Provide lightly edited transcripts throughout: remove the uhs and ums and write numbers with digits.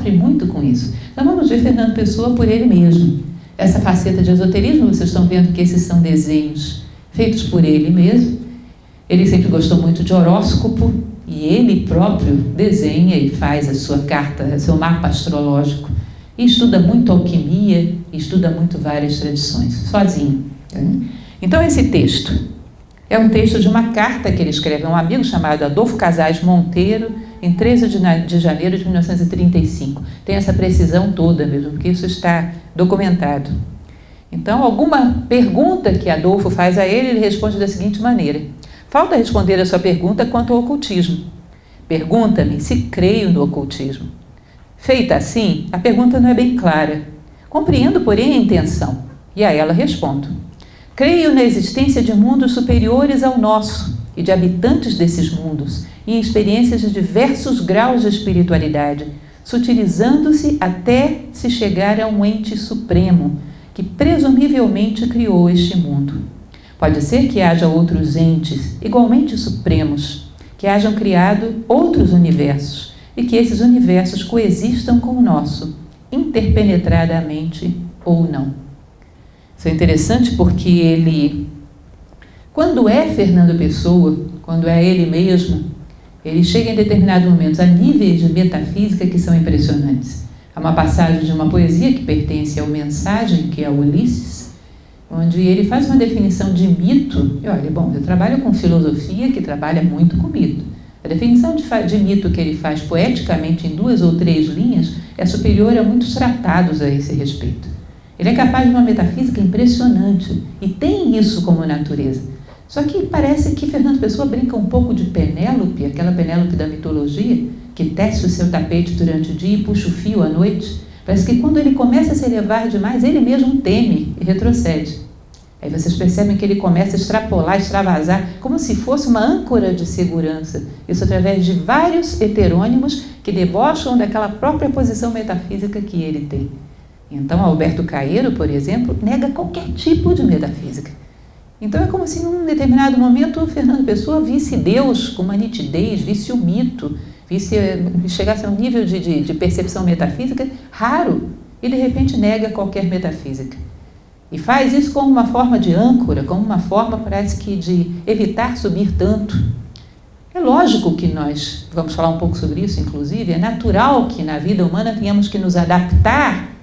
sofre muito com isso. Então vamos ver Fernando Pessoa por ele mesmo. Essa faceta de esoterismo, vocês estão vendo que esses são desenhos feitos por ele mesmo. Ele sempre gostou muito de horóscopo e ele próprio desenha e faz a sua carta, seu mapa astrológico. E estuda muito alquimia, estuda muito várias tradições, sozinho. Então esse texto é um texto de uma carta que ele escreve a um amigo chamado Adolfo Casais Monteiro, em 13 de janeiro de 1935. Tem essa precisão toda mesmo, porque isso está documentado. Então, alguma pergunta que Adolfo faz a ele responde da seguinte maneira: falta responder a sua pergunta quanto ao ocultismo. Pergunta-me se creio no ocultismo. Feita assim, a pergunta não é bem clara. Compreendo, porém, a intenção, e a ela respondo. Creio na existência de mundos superiores ao nosso e de habitantes desses mundos, em experiências de diversos graus de espiritualidade, sutilizando-se até se chegar a um ente supremo, que presumivelmente criou este mundo. Pode ser que haja outros entes igualmente supremos, que hajam criado outros universos e que esses universos coexistam com o nosso, interpenetradamente ou não. Isso é interessante porque ele, quando é Fernando Pessoa, quando é ele mesmo, ele chega em determinados momentos a níveis de metafísica que são impressionantes. Há uma passagem de uma poesia que pertence ao Mensagem, que é o Ulisses, onde ele faz uma definição de mito. E olha, bom, eu trabalho com filosofia que trabalha muito com mito. A definição de mito que ele faz poeticamente em 2 ou 3 linhas é superior a muitos tratados a esse respeito. Ele é capaz de uma metafísica impressionante e tem isso como natureza. Só que parece que Fernando Pessoa brinca um pouco de Penélope, aquela Penélope da mitologia, que tece o seu tapete durante o dia e puxa o fio à noite. Parece que quando ele começa a se elevar demais, ele mesmo teme e retrocede. Aí vocês percebem que ele começa a extrapolar, extravasar, como se fosse uma âncora de segurança. Isso através de vários heterônimos que debocham daquela própria posição metafísica que ele tem. Então, Alberto Caeiro, por exemplo, nega qualquer tipo de metafísica. Então, é como se, em um determinado momento, o Fernando Pessoa visse Deus com uma nitidez, visse o mito, chegasse a um nível de percepção metafísica raro e, de repente, nega qualquer metafísica. E faz isso como uma forma de âncora, como uma forma, parece que, de evitar subir tanto. É lógico que nós, vamos falar um pouco sobre isso, inclusive, é natural que na vida humana tenhamos que nos adaptar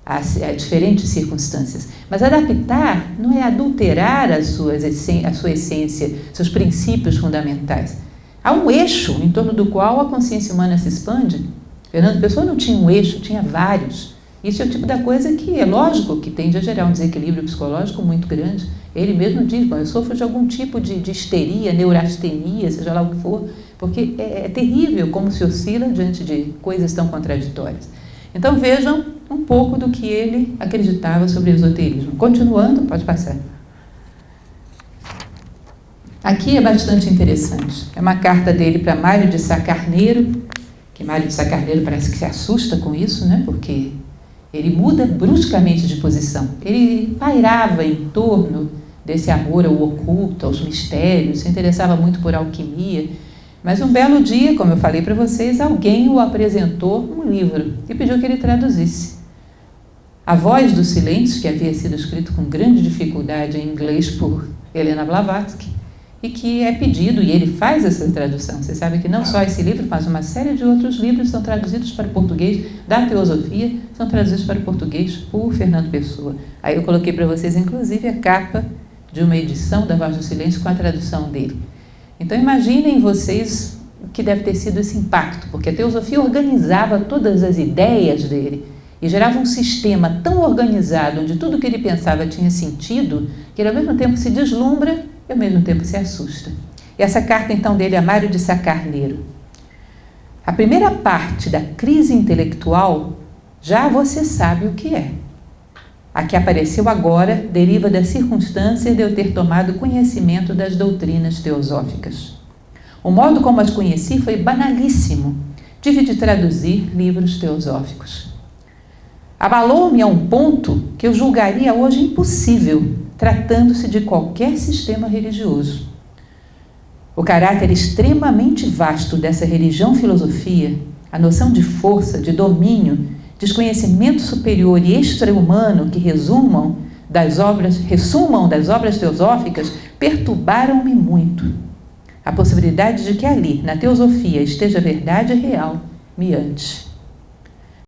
a diferentes circunstâncias. Mas adaptar não é adulterar a sua essência, seus princípios fundamentais. Há um eixo em torno do qual a consciência humana se expande. Fernando Pessoa não tinha um eixo, tinha vários. Isso é o tipo da coisa que é lógico que tende a gerar um desequilíbrio psicológico muito grande. Ele mesmo diz, bom, eu sofro de algum tipo de histeria, neurastenia, seja lá o que for, porque é terrível como se oscila diante de coisas tão contraditórias. Então vejam um pouco do que ele acreditava sobre o esoterismo. Continuando, pode passar. Aqui é bastante interessante. É uma carta dele para Mário de Sá Carneiro, que Mário de Sá Carneiro parece que se assusta com isso, né? Porque ele muda bruscamente de posição. Ele pairava em torno desse amor ao oculto, aos mistérios, se interessava muito por alquimia. Mas um belo dia, como eu falei para vocês, alguém o apresentou um livro e pediu que ele traduzisse. A Voz do Silêncio, que havia sido escrito com grande dificuldade em inglês por Helena Blavatsky, e que é pedido, e ele faz essa tradução. Vocês sabem que não só esse livro, mas uma série de outros livros são traduzidos para o português, da teosofia, são traduzidos para o português por Fernando Pessoa. Aí eu coloquei para vocês, inclusive, a capa de uma edição da Voz do Silêncio com a tradução dele. Então imaginem vocês o que deve ter sido esse impacto, porque a teosofia organizava todas as ideias dele e gerava um sistema tão organizado, onde tudo que ele pensava tinha sentido, que ele ao mesmo tempo se deslumbra e ao mesmo tempo se assusta. E essa carta então dele a Mário de Sá Carneiro. A primeira parte da crise intelectual, já você sabe o que é. A que apareceu agora deriva da circunstância de eu ter tomado conhecimento das doutrinas teosóficas. O modo como as conheci foi banalíssimo. Tive de traduzir livros teosóficos. Abalou-me a um ponto que eu julgaria hoje impossível, tratando-se de qualquer sistema religioso. O caráter extremamente vasto dessa religião-filosofia, a noção de força, de domínio, desconhecimento superior e extra-humano que ressumam das obras teosóficas perturbaram-me muito. A possibilidade de que ali, na teosofia, esteja a verdade real, me ante.